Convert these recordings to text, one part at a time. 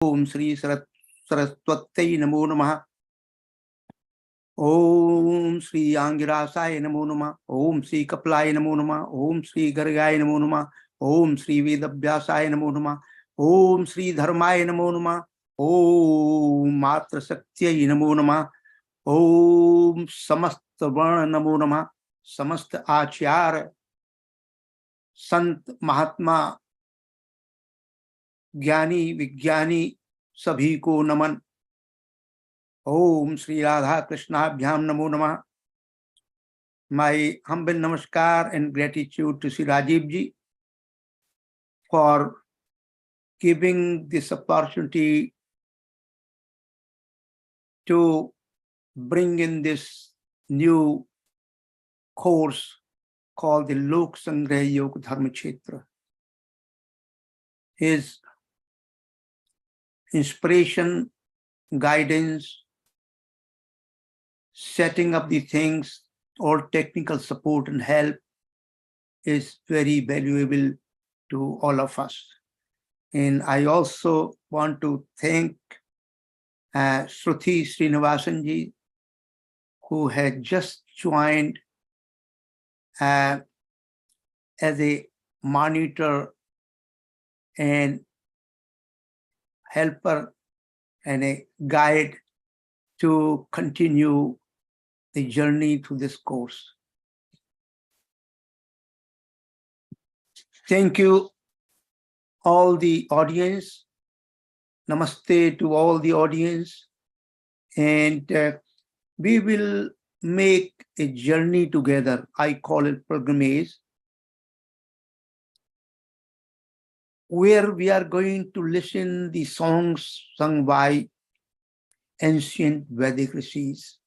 Om Sri Saraswatyi Namo Namaha. Om Sri Angirasaya Namo Namaha. Om Sri Kaplaya Namo Namaha. Om Sri Gargaya Namo Namaha. Om Sri Vedavyasaya Namo Namaha. Om Sri Dharmaya Namo Namaha. Om Matra Sakyai Namo Namaha. Om Samast Varna Namo Namaha. Samast Acharya Sant Mahatma ज्ञानी विज्ञानी सभी को नमन। ओम श्री राधा कृष्णाभ्याम नमो नमः। My humble namaskar and gratitude to Sri Rajiv ji for giving this opportunity to bring in this new course called the Lokasamgraha Yogadharma-Kshetra. His inspiration, guidance, setting up the things, all technical support and help is very valuable to all of us. And I also want to thank Shruti Srinivasan ji, who had just joined as a monitor and helper and a guide to continue the journey through this course. Thank you, all the audience. Namaste to all the audience. And we will make a journey together. I call it pilgrimage, where we are going to listen the songs sung by ancient Vedic rishis.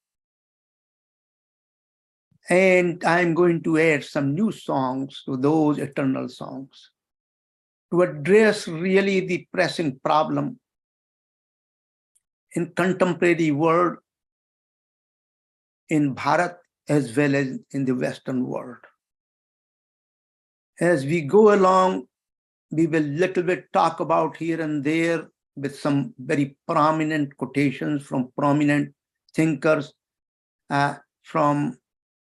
And I'm going to add some new songs to those eternal songs to address really the pressing problem in contemporary world, in Bharat as well as in the Western world. As we go along, we will little bit talk about here and there with some very prominent quotations from prominent thinkers from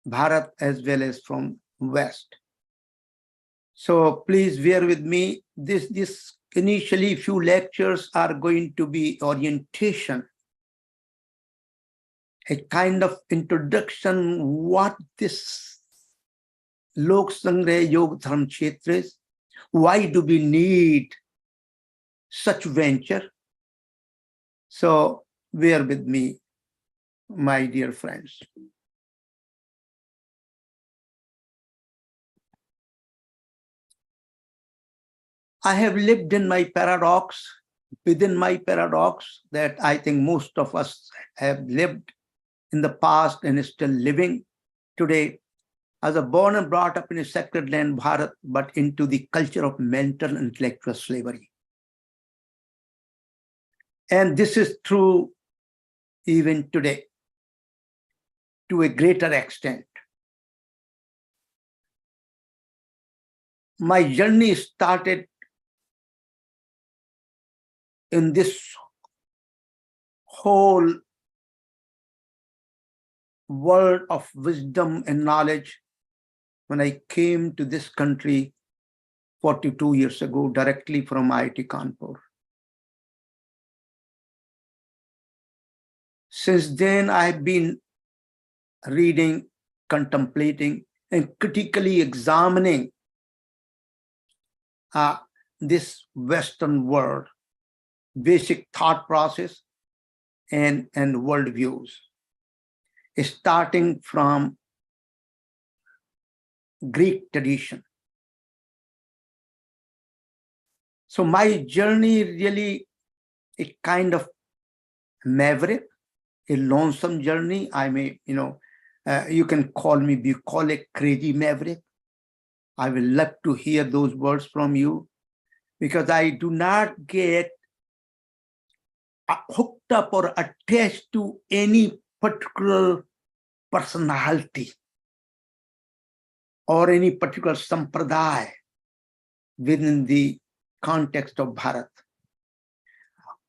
Bharat as well as from West. So please bear with me. This initially few lectures are going to be orientation, a kind of introduction what this Lokasamgraha Yogadharma-Kshetra is. Why do we need such venture? So bear with me, my dear friends. I have lived in my paradox, within my paradox that I think most of us have lived in the past and is still living today. I was born and brought up in a sacred land, Bharat, but into the culture of mental and intellectual slavery. And this is true even today, to a greater extent. My journey started in this whole world of wisdom and knowledge when I came to this country 42 years ago, directly from IIT Kanpur. Since then, I have been reading, contemplating, and critically examining this Western world, basic thought process and worldviews, starting from Greek tradition. So my journey really a kind of maverick, a lonesome journey. I may, you can call me bucolic, crazy maverick. I will love to hear those words from you, because I do not get hooked up or attached to any particular personality or any particular sampradaya within the context of Bharat.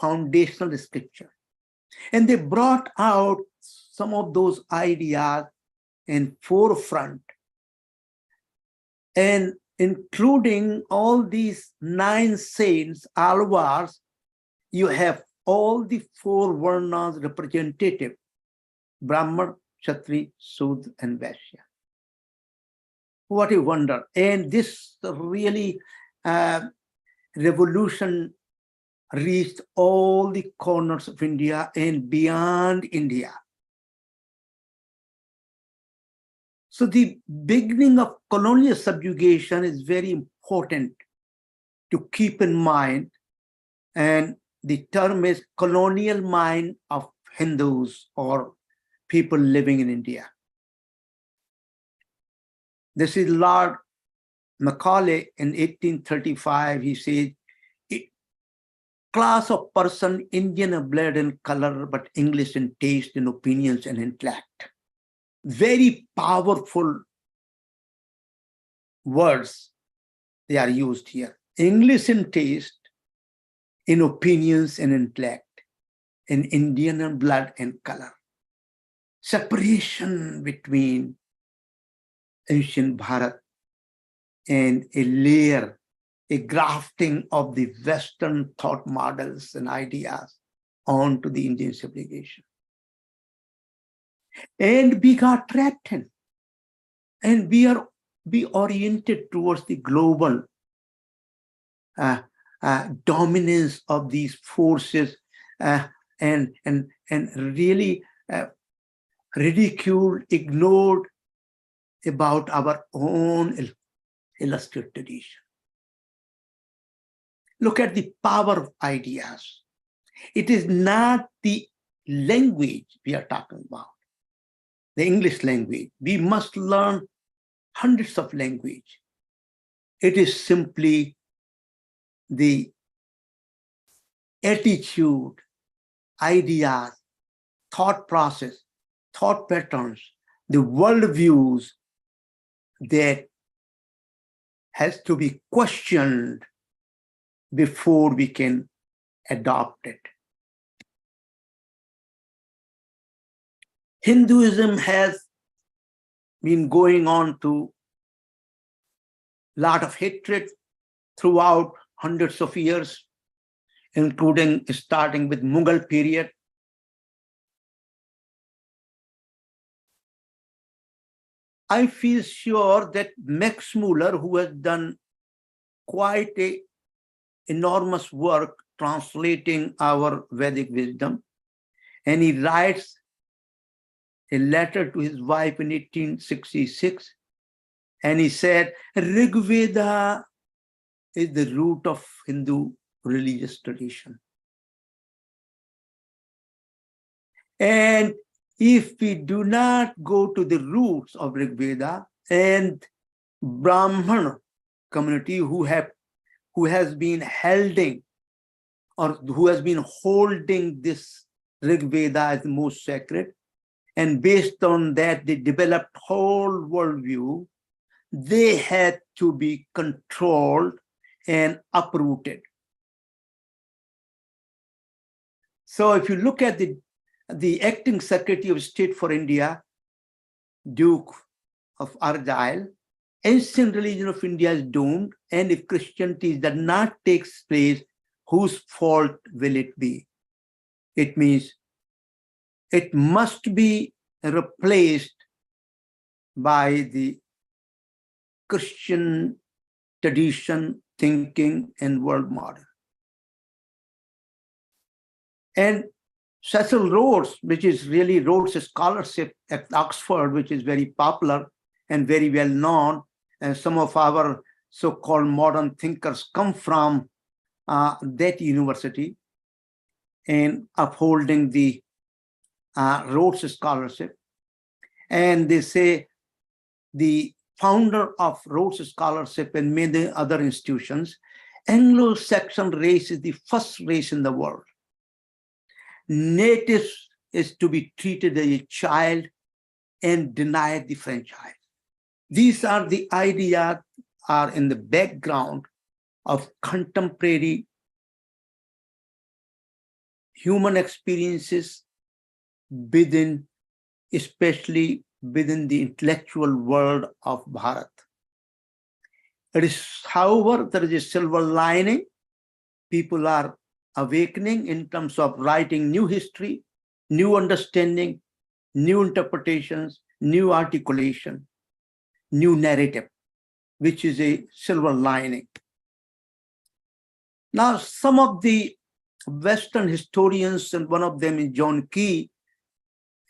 foundational scripture. And they brought out some of those ideas in forefront, and including all these 9 saints, alvars, you have all the 4 varnas representative: Brahman, Kshatri, Sudra, and Vaishya. What a wonder. And this really revolution reached all the corners of India and beyond India. So the beginning of colonial subjugation is very important to keep in mind, and the term is colonial mind of Hindus or people living in India. This is Lord Macaulay in 1835. He said, class of person, Indian of blood and color, but English in taste and opinions and intellect. Very powerful words they are used here. English in taste, in opinions and intellect, in Indian in blood and color. Separation between ancient Bharat and a layer, a grafting of the Western thought models and ideas onto the Indian civilization. And we got trapped in, and we oriented towards the global dominance of these forces, and really ridiculed, ignored about our own illustrious tradition. Look at the power of ideas. It is not the language we are talking about, the English language. We must learn hundreds of languages. It is simply the attitude, ideas, thought process, thought patterns, the worldviews that has to be questioned before we can adopt it. Hinduism has been going on to a lot of hatred throughout hundreds of years, including starting with Mughal period. I feel sure that Max Muller, who has done quite a enormous work translating our Vedic wisdom, and he writes a letter to his wife in 1866, and he said, Rig Veda is the root of Hindu religious tradition. And if we do not go to the roots of Rig Veda, and Brahman community who has been holding this Rig Veda as the most sacred, and based on that they developed whole worldview, they had to be controlled and uprooted. So if you look at the acting Secretary of State for India, Duke of Argyll, ancient religion of India is doomed, and if Christianity does not take place, whose fault will it be? It means it must be replaced by the Christian tradition, thinking, and world model. And Cecil Rhodes, which is really Rhodes Scholarship at Oxford, which is very popular and very well known, and some of our so-called modern thinkers come from that university and upholding the Rhodes Scholarship. And they say the founder of Rhodes Scholarship and many other institutions, Anglo-Saxon race is the first race in the world. Natives is to be treated as a child and denied the franchise. These are the ideas are in the background of contemporary human experiences within, especially within the intellectual world of Bharat. It is, however, there is a silver lining. People are awakening in terms of writing new history, new understanding, new interpretations, new articulation, new narrative, which is a silver lining. Now, some of the Western historians, and one of them is John Key,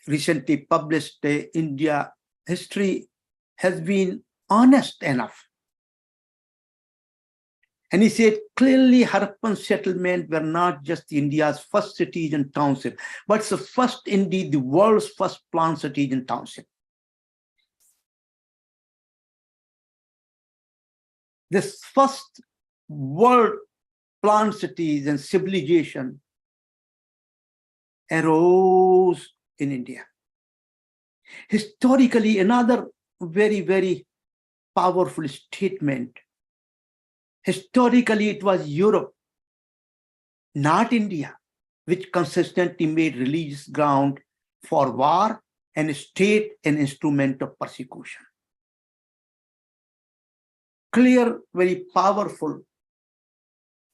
recently published India history, has been honest enough. And he said, clearly Harappan settlement were not just India's first cities and township, but it's the first, indeed, the world's first planned cities and township. This first world planned cities and civilization arose in India. Historically, another very, very powerful statement. Historically, it was Europe, not India, which consistently made religious ground for war and state an instrument of persecution. Clear, very powerful,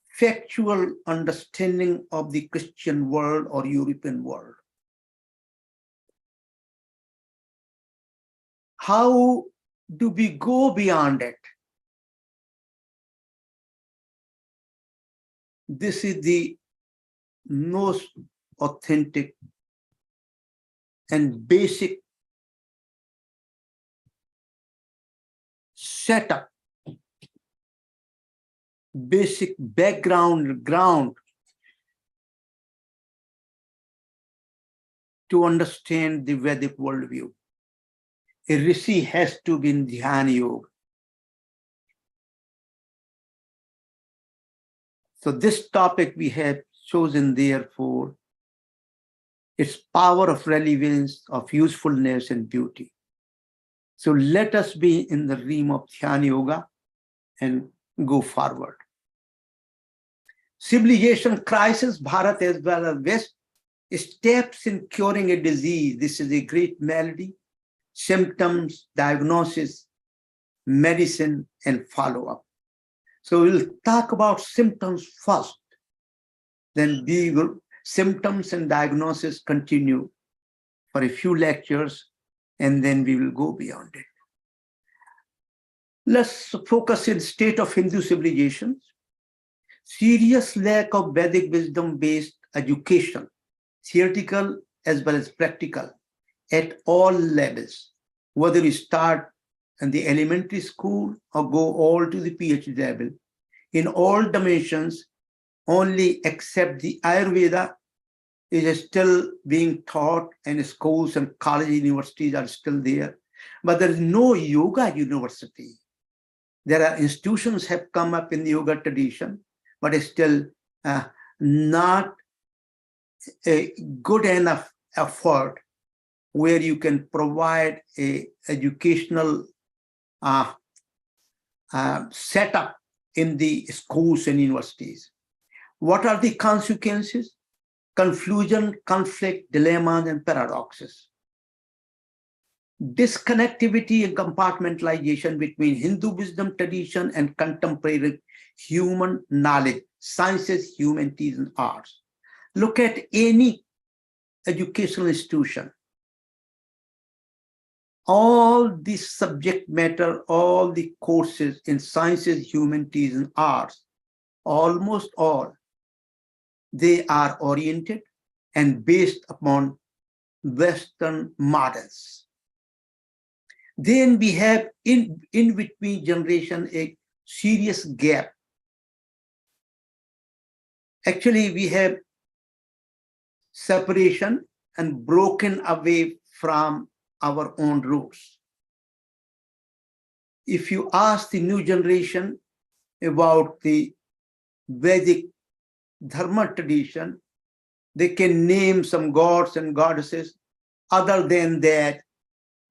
factual understanding of the Christian world or European world. How do we go beyond it? This is the most authentic and basic setup, basic ground to understand the Vedic worldview. A rishi has to be in Dhyana Yoga. So this topic we have chosen, therefore, its power of relevance, of usefulness and beauty. So let us be in the realm of Dhyana Yoga and go forward. Civilization crisis, Bharat as well as West, steps in curing a disease. This is a great malady. Symptoms, diagnosis, medicine, and follow-up. So we'll talk about symptoms first. Then we will, symptoms and diagnosis continue for a few lectures, and then we will go beyond it. Let's focus in state of Hindu civilizations. Serious lack of Vedic wisdom-based education, theoretical as well as practical, at all levels, whether you start in the elementary school or go all to the PhD level, in all dimensions, only except the Ayurveda is still being taught, and schools and college universities are still there. But there is no yoga university. There are institutions have come up in the yoga tradition, but it's still not a good enough effort where you can provide a educational setup in the schools and universities. What are the consequences? Confusion, conflict, dilemmas, and paradoxes. Disconnectivity and compartmentalization between Hindu wisdom tradition and contemporary human knowledge, sciences, humanities, and arts. Look at any educational institution. All the subject matter, all the courses in sciences, humanities, and arts, almost all, they are oriented and based upon Western models. Then we have in between generation a serious gap. Actually, we have separation and broken away from our own roots. If you ask the new generation about the Vedic Dharma tradition, they can name some gods and goddesses. Other than that,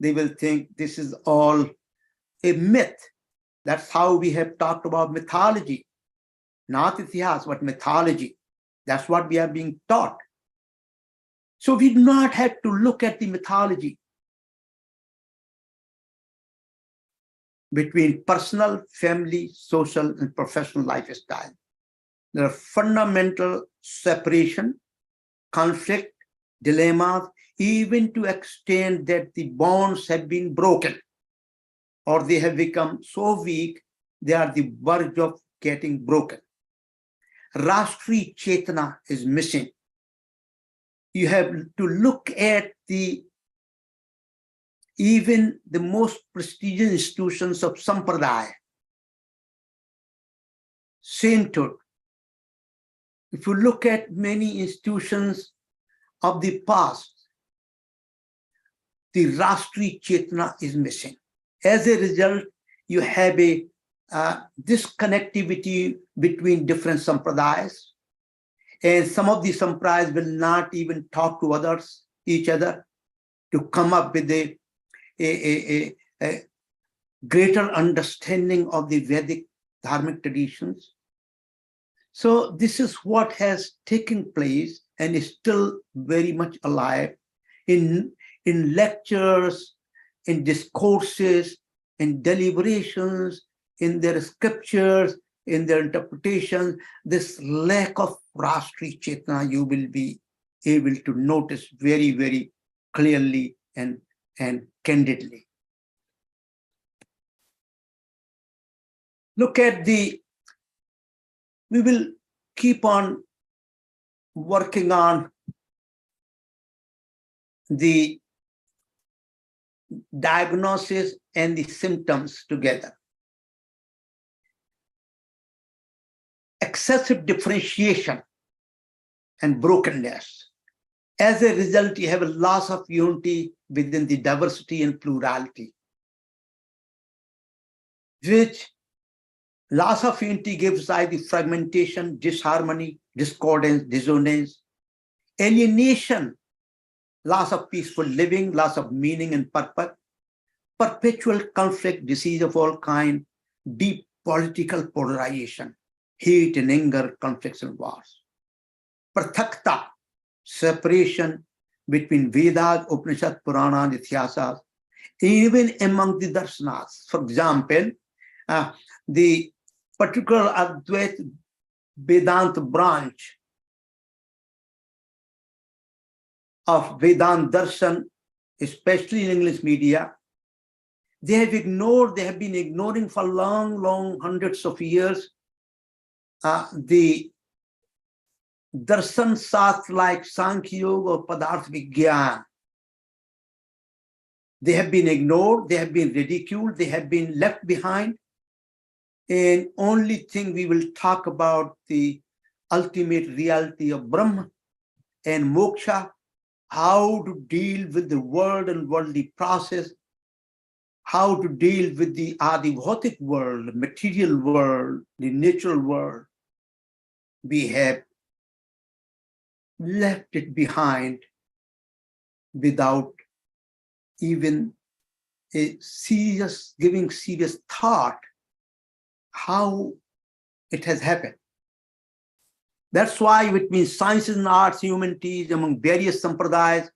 they will think this is all a myth. That's how we have talked about mythology. Not itihas, but mythology. That's what we are being taught. So we do not have to look at the mythology between personal, family, social, and professional lifestyle. There are fundamental separation, conflict, dilemmas, even to extent that the bonds have been broken or they have become so weak, they are the verge of getting broken. Rashtriya Chetana is missing. You have to look at even the most prestigious institutions of Sampradaya, sainthood. If you look at many institutions of the past, the Rashtriya Chetana is missing. As a result, you have a disconnectivity between different sampradayas, and some of the sampradayas will not even talk to each other, to come up with a greater understanding of the Vedic dharmic traditions. So this is what has taken place and is still very much alive in lectures, in discourses, in deliberations, in their scriptures, in their interpretations. This lack of Rashtriya Chetana you will be able to notice very, very clearly and candidly. Look at we will keep on working on the diagnosis and the symptoms together. Excessive differentiation and brokenness. As a result, you have a loss of unity within the diversity and plurality, which loss of unity gives rise to fragmentation, disharmony, discordance, dissonance, alienation, loss of peaceful living, loss of meaning and purpose, perpetual conflict, disease of all kinds, deep political polarization, hate and anger, conflicts and wars. Prathakta, separation between Vedas, Upanishad, Purana, and Ityasas, even among the darshanas. For example, the particular Advaita Vedanta branch of Vedanta Darshan, especially in English media, they have been ignoring for long hundreds of years the darshan shastra like Sankhya Yoga or Padarth Vigyan. They have been ignored, they have been ridiculed, they have been left behind. And only thing we will talk about the ultimate reality of Brahma and moksha, how to deal with the world and worldly process, how to deal with the adibhotic world, the material world, the natural world. We have left it behind without even giving serious thought how it has happened. That's why it means sciences and arts, humanities among various sampradayas.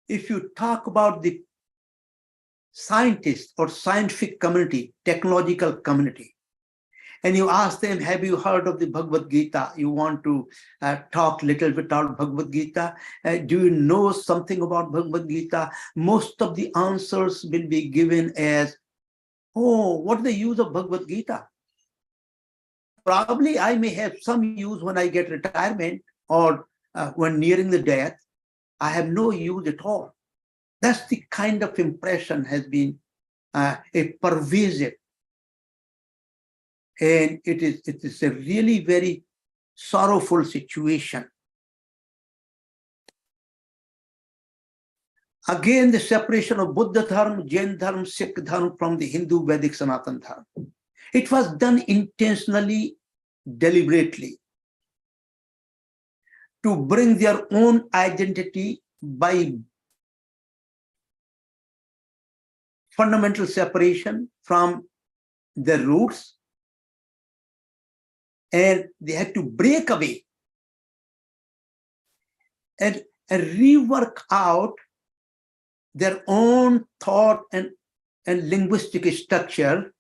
If you talk about the scientists or scientific community, technological community, and you ask them, have you heard of the Bhagavad Gita? You want to talk a little bit about Bhagavad Gita? Do you know something about Bhagavad Gita? Most of the answers will be given as, oh, what is the use of Bhagavad Gita? Probably I may have some use when I get retirement or when nearing the death. I have no use at all. That's the kind of impression has been a pervasive. And it is a really very sorrowful situation. Again, the separation of Buddha Dharma, Jain Dharma, Sikh Dharma from the Hindu Vedic Sanatan Dharma. It was done intentionally, deliberately, to bring their own identity by fundamental separation from their roots, and they had to break away and rework out their own thought and linguistic structure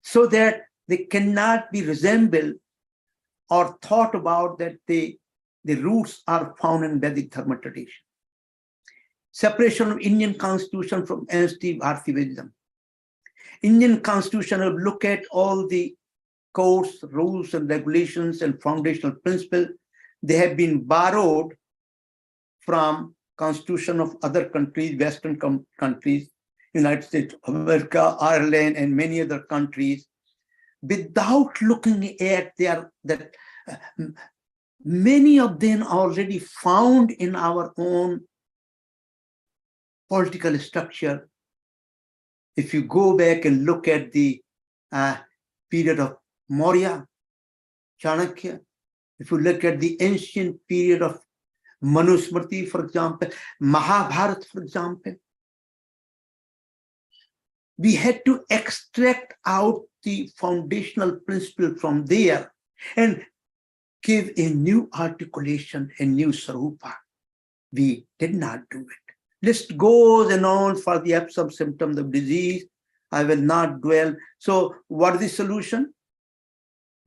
so that they cannot be resembled or thought about that the roots are found in Vedic Dharma tradition. Separation of Indian constitution from ancient Bharati wisdom. Indian constitution will look at all the codes, rules and regulations and foundational principles. They have been borrowed from constitution of other countries, Western countries, United States of America, Ireland, and many other countries, without looking at that many of them already found in our own political structure. If you go back and look at the period of Maurya, Chanakya, if you look at the ancient period of Manusmriti, for example, Mahabharata, for example, we had to extract out the foundational principle from there and give a new articulation, a new sarupa. We did not do it. List goes and on for the absence symptoms of disease. I will not dwell. So what is the solution?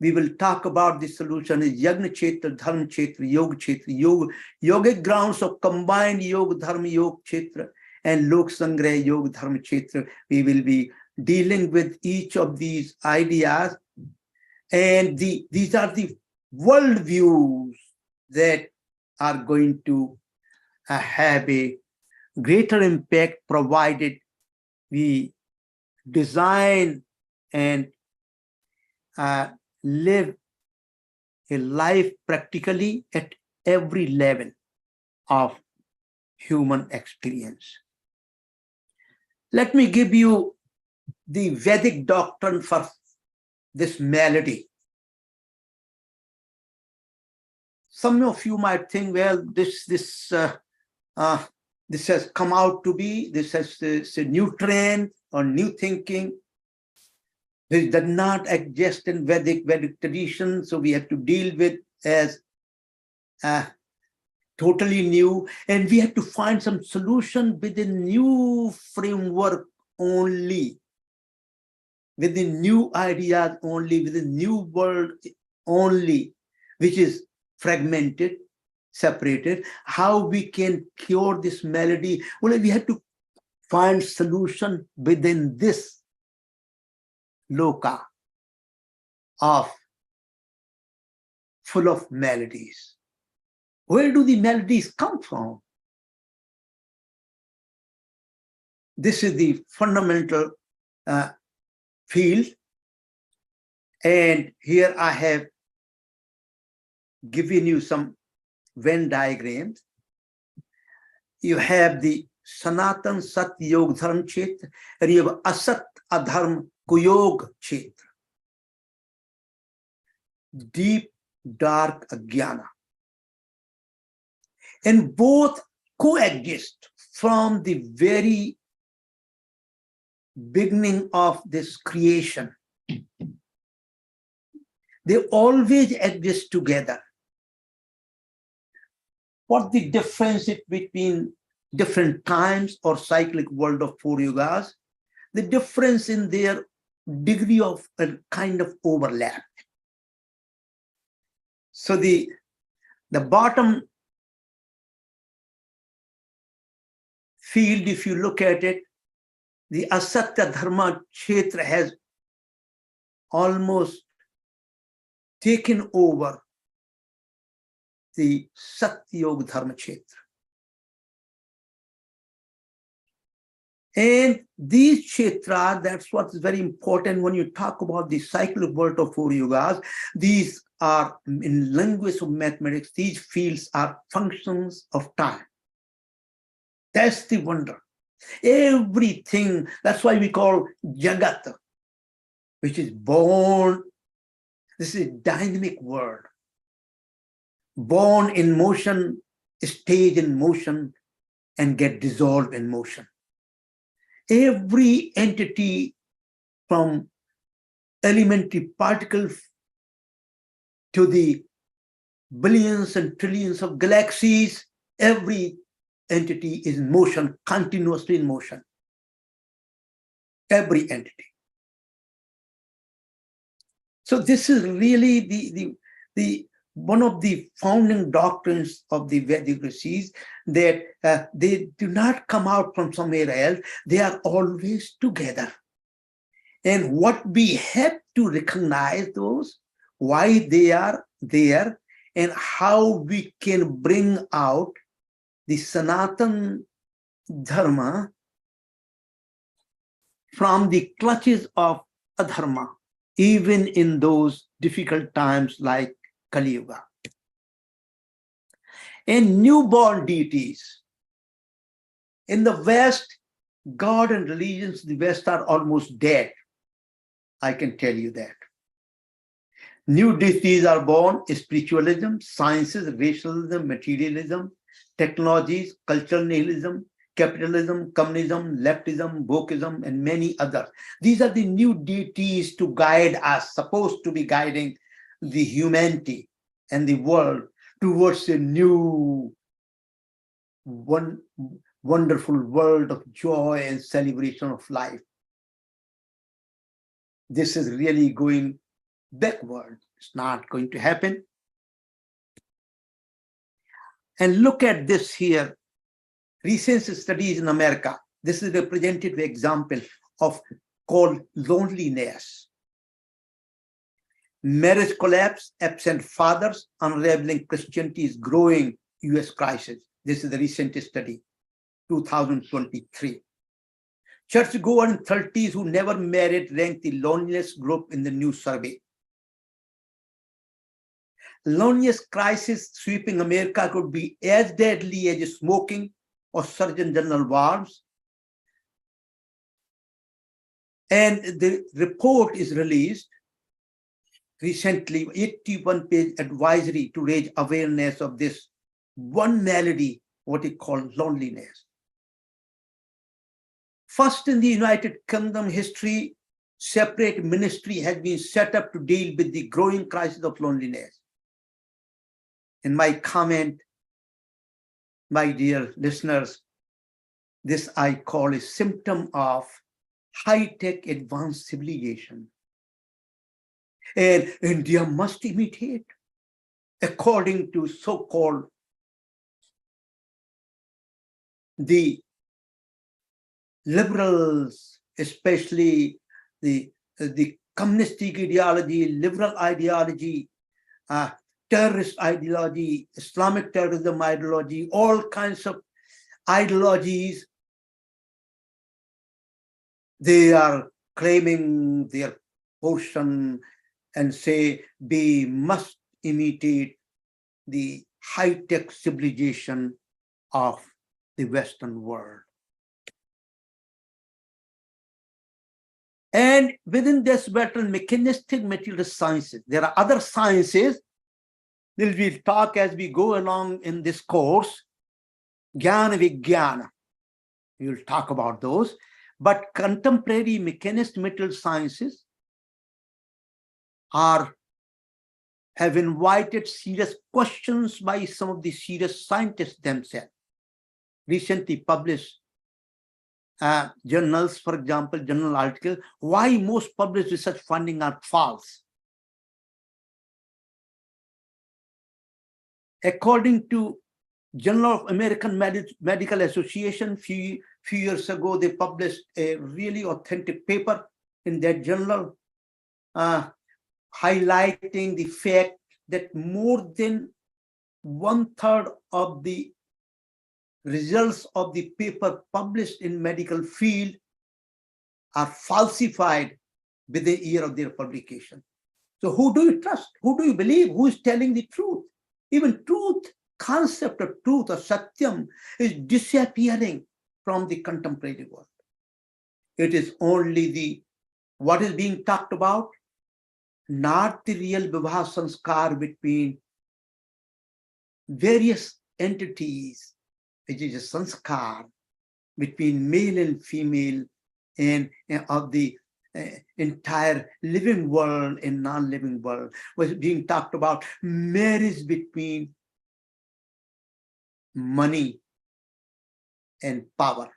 We will talk about the solution is Yagna Kshetra, Dharma Kshetra, Yoga Kshetra, yogic grounds of combined Yoga Dharma Yoga Kshetra and Lokasamgraha Yogadharma-Kshetra. We will be dealing with each of these ideas, and these are the world views that are going to have a greater impact provided we design and live a life practically at every level of human experience. Let me give you the Vedic doctrine for this melody. Some of you might think, well, this has come out to be, this is a new trend or new thinking. This does not exist in Vedic tradition, so we have to deal with as totally new, and we have to find some solution within new framework only, within new ideas only, within new world only, which is fragmented, separated. How we can cure this melody? Well, we have to find solution within this loka of full of melodies. Where do the melodies come from? This is the fundamental field. And here I have given you some Venn diagrams. You have the Sanatan Sat Yogadharma-Kshetra, and you have Asat Adharma Kuyog-Kshetra. Deep, dark Ajnana. And both coexist from the very beginning of this creation. They always exist together. What the difference is between different times or cyclic world of four yugas? The difference in their degree of a kind of overlap. So the bottom field, if you look at it, the Asatya Dharma Kshetra has almost taken over the Satya Yogadharma-Kshetra. And these kshetra, that's what's very important when you talk about the cyclic world of four yugas. These are, in language of mathematics, these fields are functions of time. That's the wonder. Everything, that's why we call Jagat, which is born. This is a dynamic world. Born in motion, stayed in motion, and get dissolved in motion. Every entity from elementary particles to the billions and trillions of galaxies, every entity is in motion, continuously in motion. Every entity. So this is really the one of the founding doctrines of the Vedic rishis, that they do not come out from somewhere else. They are always together. And what we have to recognize those, why they are there, and how we can bring out the Sanatan Dharma from the clutches of adharma, even in those difficult times like Kali Yuga. And newborn deities. In the West, God and religions in the West are almost dead. I can tell you that. New deities are born: spiritualism, sciences, racialism, materialism, technologies, cultural nihilism, capitalism, communism, leftism, wokeism, and many others. These are the new deities to guide us, supposed to be guiding the humanity and the world towards a new, wonderful world of joy and celebration of life. This is really going backward. It's not going to happen. And look at this here. Recent studies in America. This is a representative example of called loneliness. Marriage collapse, absent fathers, unraveling Christianity is growing US crisis. This is the recent study, 2023. Churchgoer in 30s who never married ranked the loneliest group in the new survey. Loneliness crisis sweeping America could be as deadly as smoking or Surgeon General wars. And the report is released recently, 81-page advisory to raise awareness of this one malady, what it called loneliness. First in the United Kingdom history, separate ministry has been set up to deal with the growing crisis of loneliness. In my comment, my dear listeners, this I call a symptom of high-tech advanced civilization. And India must imitate, according to so-called the liberals, especially the communistic ideology, liberal ideology, terrorist ideology, Islamic terrorism ideology, all kinds of ideologies. They are claiming their portion and say we must imitate the high-tech civilization of the Western world. And within this battle, mechanistic materialist sciences, there are other sciences that we'll talk as we go along in this course. Jnana Vijnana, we will talk about those. But contemporary mechanist material sciences have invited serious questions by some of the serious scientists themselves. Recently published journals, for example, journal articles, why most published research funding are false. According to Journal of American Medical Association, few years ago, they published a really authentic paper in that journal, highlighting the fact that more than 1/3 of the results of the paper published in medical field are falsified within a year of their publication. So who do you trust? Who do you believe? Who is telling the truth? Even truth, concept of truth or satyam is disappearing from the contemplative world. It is only what is being talked about, not the real vibha sanskar between various entities, which is a sanskar between male and female, and of the entire living world and non-living world was being talked about. Marriage between money and power.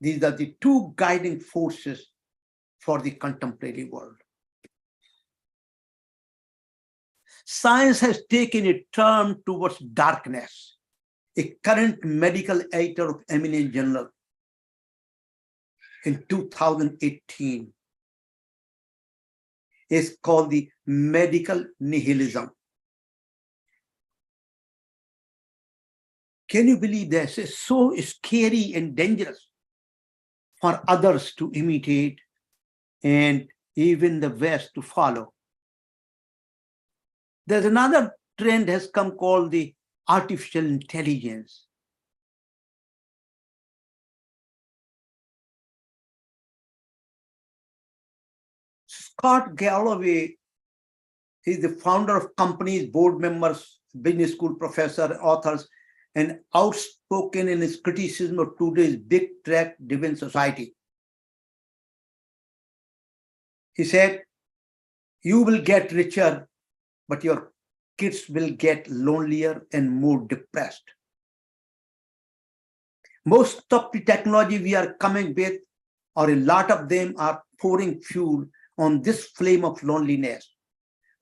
These are the two guiding forces for the contemporary world. Science has taken a turn towards darkness. A current medical editor of eminent journal in 2018 is called the medical nihilism. Can you believe this? It's so scary and dangerous for others to imitate and even the West to follow. There's another trend has come called the artificial intelligence. Scott Galloway, he's the founder of companies, board members, business school professor, authors, and outspoken in his criticism of today's big tech-driven society. He said, you will get richer, but your kids will get lonelier and more depressed. Most of the technology we are coming with, or a lot of them, are pouring fuel on this flame of loneliness,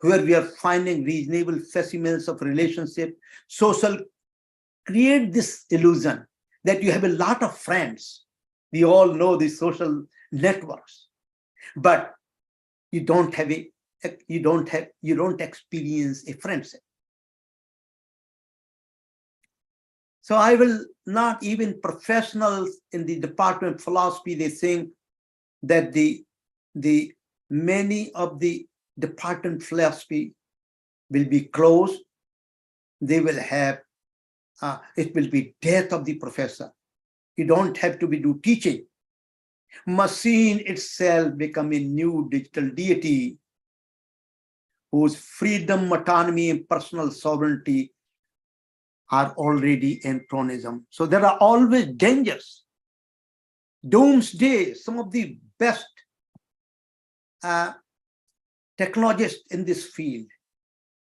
where we are finding reasonable specimens of relationship, social, create this illusion that you have a lot of friends. We all know these social networks, but you don't experience a friendship. So I will not, even professionals in the Department of Philosophy, they think that the many of the Department of Philosophy will be closed. They will have, it will be death of the professor. You don't have to do teaching. Machine itself become a new digital deity whose freedom, autonomy, and personal sovereignty are already anachronism. So there are always dangers. Doomsday, some of the best technologists in this field,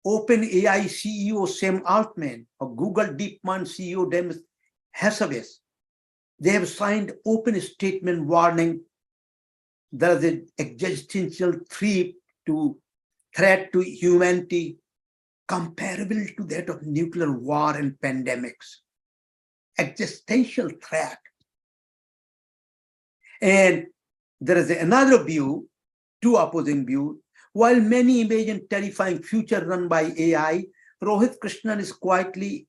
OpenAI CEO Sam Altman or Google DeepMind CEO Demis Hassabis, they have signed open statement warning there is an existential threat to humanity comparable to that of nuclear war and pandemics. Existential threat. And there is another view, two opposing views. While many imagine terrifying future run by AI, Rohit Krishnan is quietly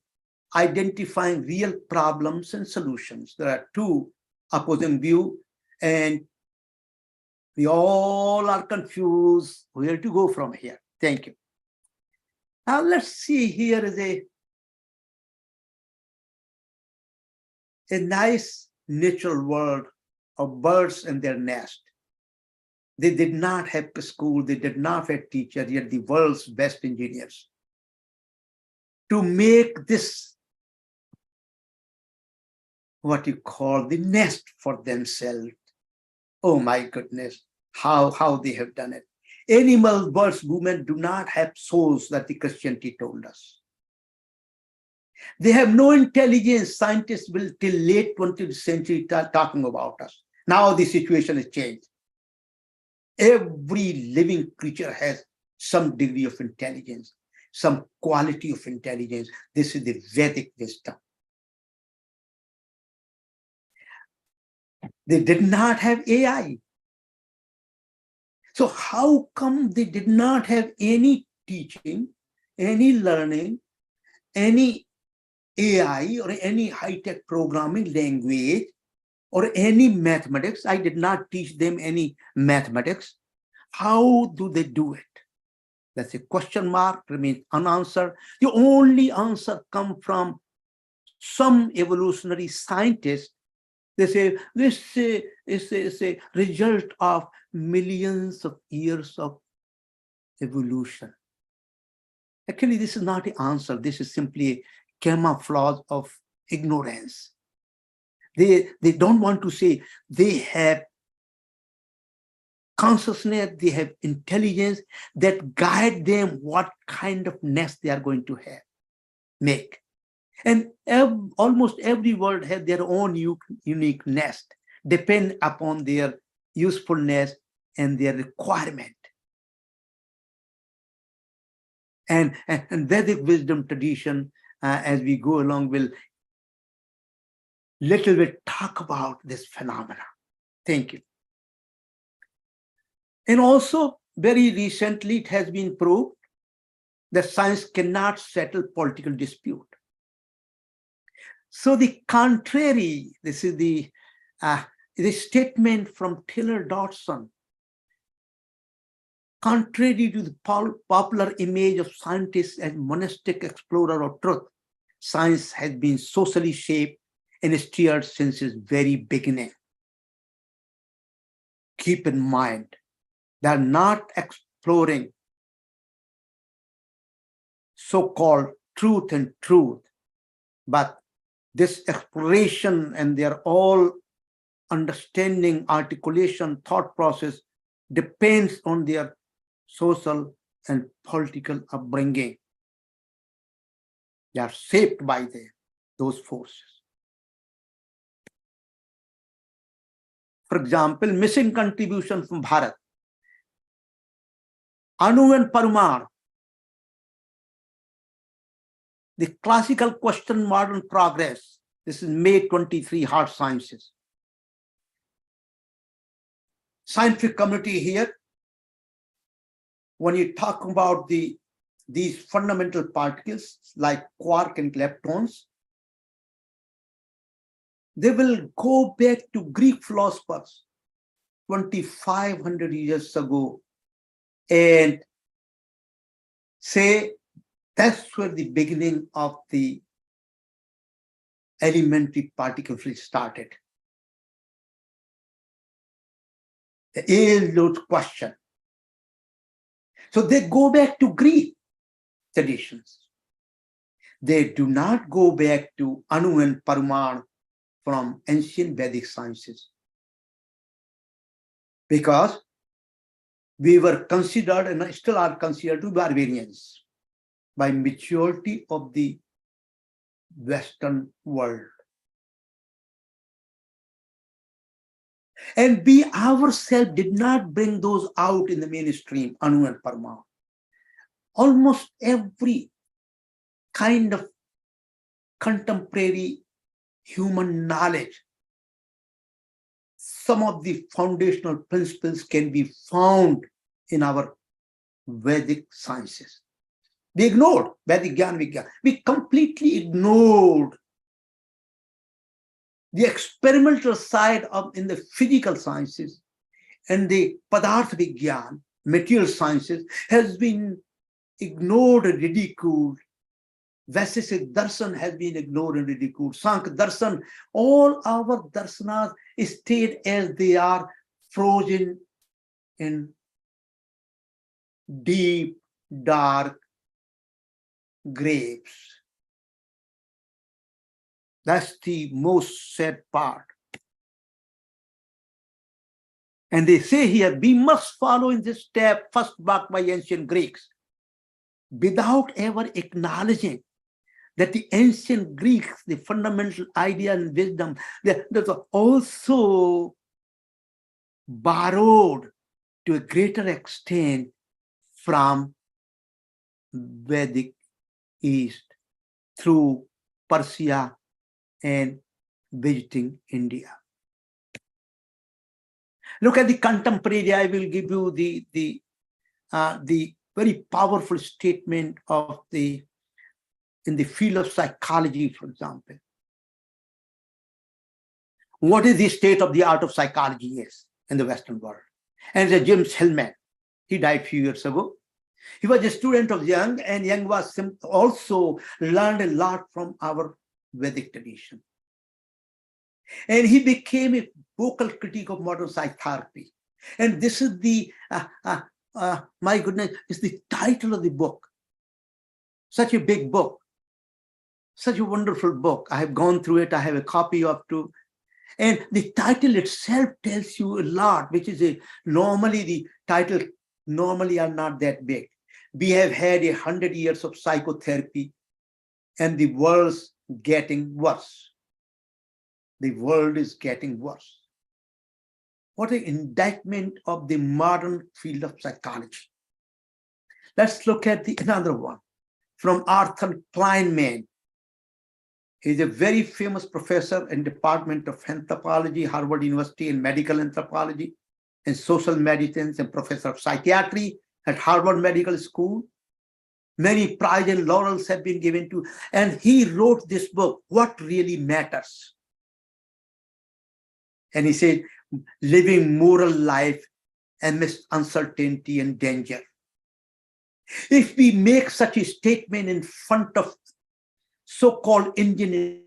identifying real problems and solutions. There are two opposing views, and we all are confused where to go from here. Thank you. Now let's see, here is a nice natural world of birds and their nest. They did not have a school, they did not have teachers, yet the world's best engineers. To make this, what you call the nest for themselves. Oh my goodness, how they have done it. Animals, birds, women do not have souls that the Christianity told us. They have no intelligence. Scientists will till late 20th century talking about us. Now the situation has changed. Every living creature has some degree of intelligence, some quality of intelligence. This is the Vedic wisdom. They did not have AI. So how come they did not have any teaching, any learning, any AI or any high-tech programming language or any mathematics? I did not teach them any mathematics. How do they do it? That's a question mark, remains unanswered. The only answer comes from some evolutionary scientists. They say this is a result of millions of years of evolution. Actually, this is not the answer. This is simply a camouflage of ignorance. They don't want to say they have consciousness, they have intelligence that guide them what kind of nest they are going to make. And almost every world has their own unique nest, depend upon their usefulness and their requirement. And Vedic wisdom tradition, as we go along, will little bit talk about this phenomena. Thank you. And also, very recently, it has been proved that science cannot settle political dispute. So the contrary, this is the statement from Taylor Dodson. Contrary to the popular image of scientists as monastic explorer of truth, science has been socially shaped and steered since its very beginning. Keep in mind, they are not exploring so-called truth and truth, but this exploration and their all understanding, articulation, thought process depends on their social and political upbringing. They are shaped by those forces. For example, missing contribution from Bharat. Anu and Parmar. The classical question, modern progress. This is May 23, Hard Sciences. Scientific community here, when you talk about these fundamental particles like quark and leptons, they will go back to Greek philosophers 2,500 years ago and say that's where the beginning of the elementary particle physics started. The age-old question. So they go back to Greek traditions. They do not go back to Anu and Parmar from ancient Vedic sciences, because we were considered and still are considered to be barbarians by maturity of the Western world. And we ourselves did not bring those out in the mainstream, Anu and Parmar. Almost every kind of contemporary human knowledge, some of the foundational principles can be found in our Vedic sciences. We ignored Vedic Gyan Vigyan. We completely ignored the experimental side in the physical sciences, and the Padartha Vigyan, material sciences, has been ignored and ridiculed. Vaisesik darshan has been ignored and ridiculed. Sankhya darshan, all our darshanas stayed as they are, frozen in deep, dark graves. That's the most sad part. And they say here, we must follow in this step first back by ancient Greeks, without ever acknowledging that the ancient Greeks, the fundamental idea and wisdom, that also borrowed to a greater extent from Vedic East through Persia and visiting India. Look at the contemporary. I will give you the very powerful statement of in the field of psychology, for example. What is the state of the art of psychology is in the Western world? And the James Hillman, he died a few years ago. He was a student of Jung, and Jung was also learned a lot from our Vedic tradition. And he became a vocal critic of modern psychotherapy. And this is the, my goodness, is the title of the book. Such a big book, such a wonderful book. I have gone through it. I have a copy of it. And the title itself tells you a lot, which is normally the title normally are not that big. We have had 100 years of psychotherapy and the world's getting worse. The world is getting worse. What an indictment of the modern field of psychology. Let's look at another one from Arthur Kleinman. He's a very famous professor in Department of Anthropology, Harvard University, in medical anthropology and social medicine, and professor of psychiatry at Harvard Medical School. Many prize and laurels have been given to, and he wrote this book, What Really Matters. And he said, living moral life amidst uncertainty and danger. If we make such a statement in front of so-called Indian